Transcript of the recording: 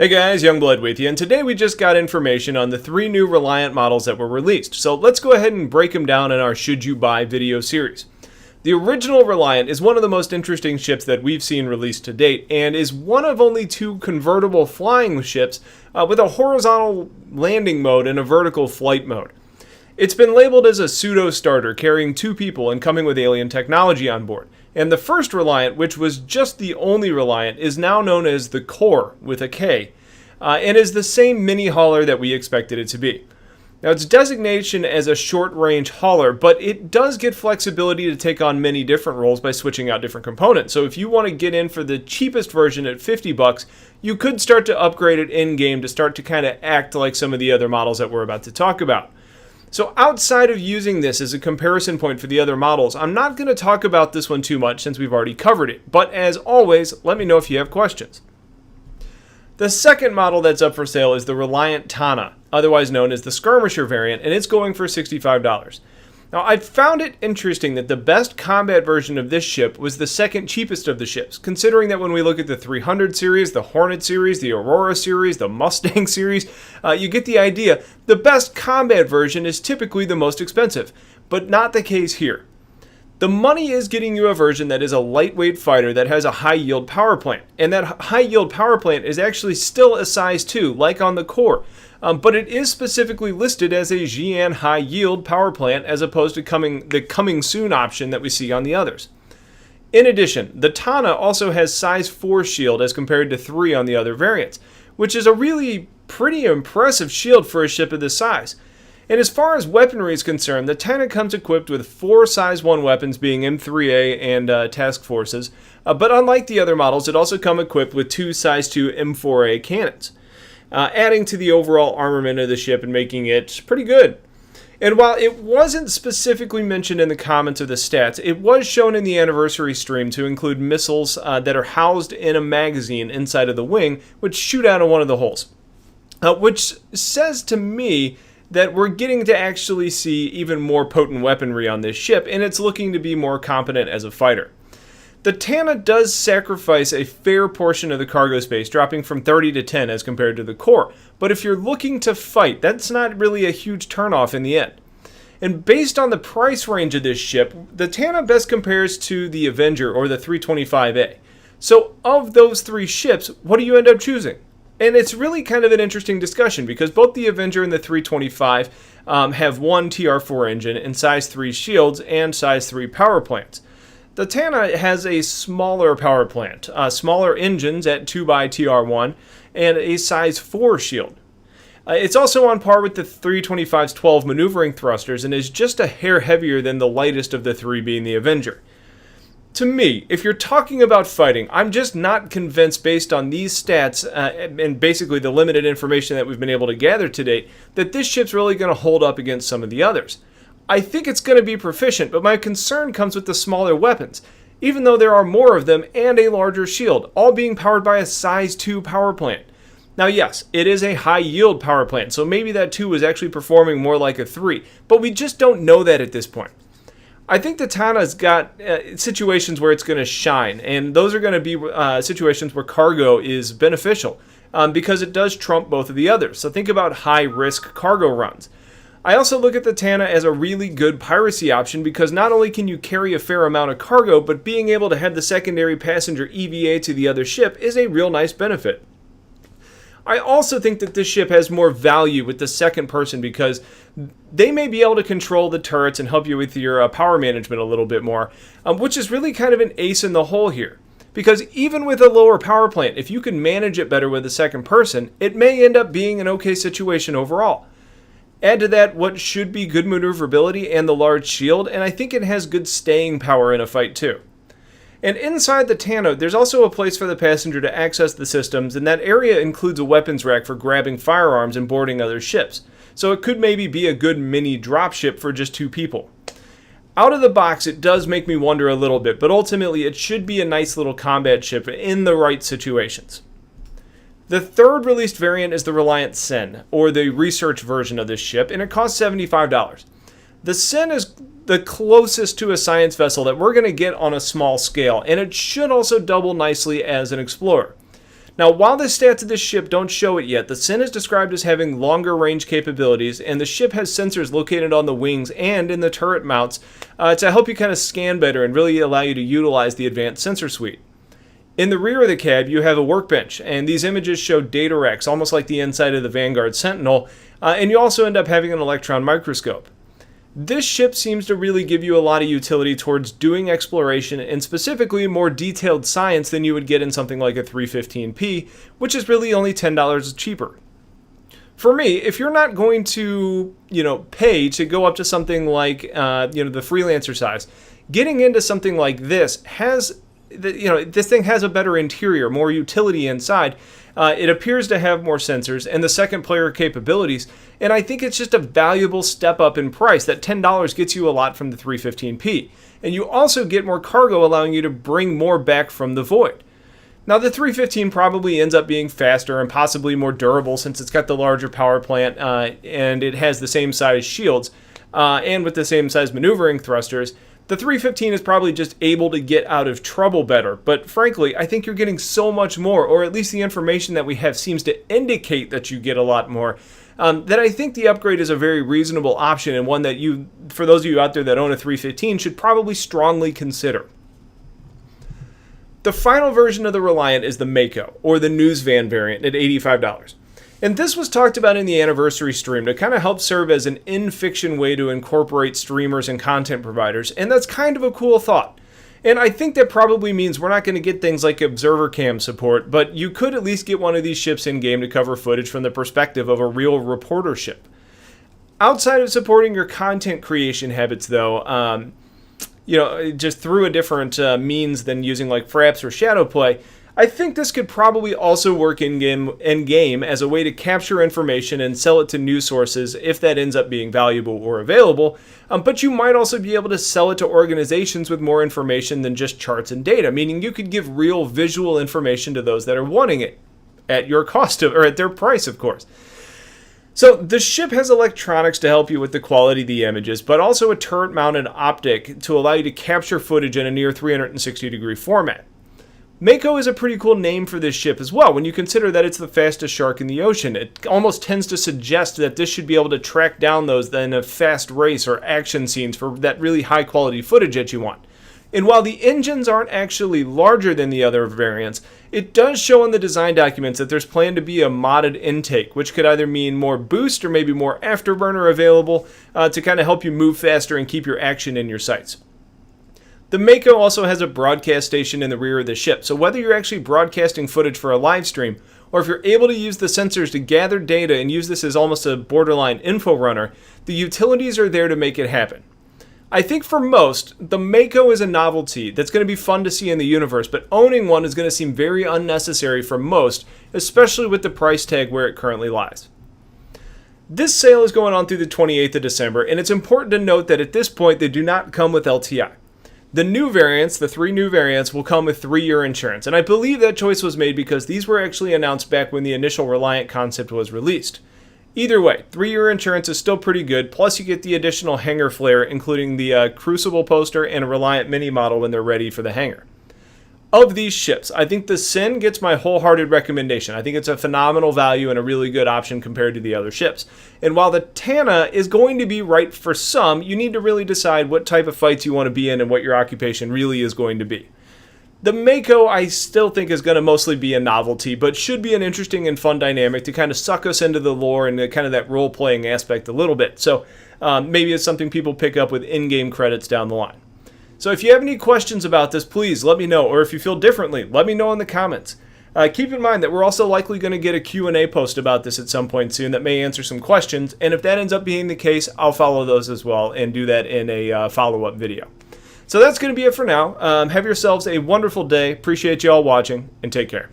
Hey guys, Youngblood with you, and today we just got information on the 3 new Reliant models that were released. So let's go ahead and break them down in our Should You Buy video series. The original Reliant is one of the most interesting ships that we've seen released to date, and is one of only 2 convertible flying ships with a horizontal landing mode and a vertical flight mode. It's been labeled as a pseudo-starter, carrying 2 people and coming with alien technology on board. And the first Reliant, which was just the only Reliant, is now known as the Core, with a K, and is the same mini hauler that we expected it to be. Now, its designation as a short-range hauler, but it does get flexibility to take on many different roles by switching out different components. So if you want to get in for the cheapest version at $50, you could start to upgrade it in-game to start to kind of act like some of the other models that we're about to talk about. So outside of using this as a comparison point for the other models, I'm not going to talk about this one too much since we've already covered it. But as always, let me know if you have questions. The second model that's up for sale is the Reliant Tana, otherwise known as the Skirmisher variant, and it's going for $65. Now, I found it interesting that the best combat version of this ship was the second cheapest of the ships, considering that when we look at the 300 series, the Hornet series, the Aurora series, the Mustang series, you get the idea. The best combat version is typically the most expensive, but not the case here. The money is getting you a version that is a lightweight fighter that has a high-yield power plant, and that high-yield power plant is actually still a size 2, like on the Core. But it is specifically listed as a Xi'an high-yield power plant as opposed to the coming soon option that we see on the others. In addition, the Tana also has size 4 shield as compared to 3 on the other variants, which is a really pretty impressive shield for a ship of this size. And as far as weaponry is concerned, the Tana comes equipped with 4 size 1 weapons being M3A and task forces, but unlike the other models, it also comes equipped with 2 size 2 M4A cannons. Adding to the overall armament of the ship and making it pretty good. And while it wasn't specifically mentioned in the comments of the stats, it was shown in the anniversary stream to include missiles that are housed in a magazine inside of the wing, which shoot out of one of the holes. Which says to me that we're getting to actually see even more potent weaponry on this ship, and it's looking to be more competent as a fighter. The Tana does sacrifice a fair portion of the cargo space, dropping from 30 to 10 as compared to the Core. But if you're looking to fight, that's not really a huge turnoff in the end. And based on the price range of this ship, the Tana best compares to the Avenger or the 325A. So of those 3 ships, what do you end up choosing? And it's really kind of an interesting discussion because both the Avenger and the 325 have one TR4 engine and size 3 shields and size 3 power plants. The Tana has a smaller power plant, smaller engines at 2x TR1, and a size 4 shield. It's also on par with the 325's 12 maneuvering thrusters and is just a hair heavier than the lightest of the 3 being the Avenger. To me, if you're talking about fighting, I'm just not convinced based on these stats and basically the limited information that we've been able to gather to date that this ship's really going to hold up against some of the others. I think it's going to be proficient, but my concern comes with the smaller weapons, even though there are more of them and a larger shield, all being powered by a size 2 power plant. Now yes, it is a high yield power plant, so maybe that 2 is actually performing more like a 3, but we just don't know that at this point. I think the Tana's got situations where it's going to shine, and those are going to be situations where cargo is beneficial, because it does trump both of the others. So think about high risk cargo runs. I also look at the Tana as a really good piracy option because not only can you carry a fair amount of cargo, but being able to have the secondary passenger EVA to the other ship is a real nice benefit. I also think that this ship has more value with the second person because they may be able to control the turrets and help you with your power management a little bit more, which is really kind of an ace in the hole here. Because even with a lower power plant, if you can manage it better with the second person, it may end up being an okay situation overall. Add to that what should be good maneuverability and the large shield, and I think it has good staying power in a fight too. And inside the Tana, there's also a place for the passenger to access the systems, and that area includes a weapons rack for grabbing firearms and boarding other ships. So it could maybe be a good mini dropship for just 2 people. Out of the box, it does make me wonder a little bit, but ultimately it should be a nice little combat ship in the right situations. The third released variant is the Reliant Sen, or the research version of this ship, and it costs $75. The Sen is the closest to a science vessel that we're going to get on a small scale, and it should also double nicely as an explorer. Now, while the stats of this ship don't show it yet, the Sin is described as having longer range capabilities, and the ship has sensors located on the wings and in the turret mounts to help you kind of scan better and really allow you to utilize the advanced sensor suite. In the rear of the cab, you have a workbench, and these images show data racks, almost like the inside of the Vanguard Sentinel, and you also end up having an electron microscope. This ship seems to really give you a lot of utility towards doing exploration and specifically more detailed science than you would get in something like a 315P, which is really only $10 cheaper. For me, if you're not going to, pay to go up to something like, the freelancer size, getting into something like this this thing has a better interior, more utility inside. It appears to have more sensors and the second player capabilities, and I think it's just a valuable step up in price. That $10 gets you a lot from the 315P, and you also get more cargo, allowing you to bring more back from the void. Now, the 315 probably ends up being faster and possibly more durable since it's got the larger power plant and it has the same size shields and with the same size maneuvering thrusters. The 315 is probably just able to get out of trouble better, but frankly, I think you're getting so much more, or at least the information that we have seems to indicate that you get a lot more, that I think the upgrade is a very reasonable option and one that for those of you out there that own a 315, should probably strongly consider. The final version of the Reliant is the Mako, or the news van variant, at $85. And this was talked about in the anniversary stream to kind of help serve as an in-fiction way to incorporate streamers and content providers, and that's kind of a cool thought. And I think that probably means we're not going to get things like observer cam support, but you could at least get one of these ships in-game to cover footage from the perspective of a real reporter ship. Outside of supporting your content creation habits, though, just through a different means than using like Fraps or Shadowplay, I think this could probably also work in-game as a way to capture information and sell it to news sources if that ends up being valuable or available, but you might also be able to sell it to organizations with more information than just charts and data, meaning you could give real visual information to those that are wanting it at your cost, or at their price, of course. So the ship has electronics to help you with the quality of the images, but also a turret-mounted optic to allow you to capture footage in a near 360-degree format. Mako is a pretty cool name for this ship as well when you consider that it's the fastest shark in the ocean. It almost tends to suggest that this should be able to track down those in a fast race or action scenes for that really high quality footage that you want. And while the engines aren't actually larger than the other variants, it does show in the design documents that there's planned to be a modded intake, which could either mean more boost or maybe more afterburner available to kind of help you move faster and keep your action in your sights. The Mako also has a broadcast station in the rear of the ship, so whether you're actually broadcasting footage for a live stream, or if you're able to use the sensors to gather data and use this as almost a borderline info runner, the utilities are there to make it happen. I think for most, the Mako is a novelty that's going to be fun to see in the universe, but owning one is going to seem very unnecessary for most, especially with the price tag where it currently lies. This sale is going on through the 28th of December, and it's important to note that at this point they do not come with LTI. The new variants, the 3 new variants, will come with 3-year insurance, and I believe that choice was made because these were actually announced back when the initial Reliant concept was released. Either way, 3-year insurance is still pretty good, plus you get the additional hangar flare, including the Crucible poster and a Reliant mini model when they're ready for the hangar. Of these ships, I think the Sin gets my wholehearted recommendation. I think it's a phenomenal value and a really good option compared to the other ships. And while the Tana is going to be right for some, you need to really decide what type of fights you want to be in and what your occupation really is going to be. The Mako, I still think, is going to mostly be a novelty, but should be an interesting and fun dynamic to kind of suck us into the lore and kind of that role-playing aspect a little bit. So maybe it's something people pick up with in-game credits down the line. So if you have any questions about this, please let me know, or if you feel differently, let me know in the comments. Keep in mind that we're also likely going to get a Q&A post about this at some point soon that may answer some questions, and if that ends up being the case, I'll follow those as well and do that in a follow-up video. So that's going to be it for now. Have yourselves a wonderful day. Appreciate you all watching, and take care.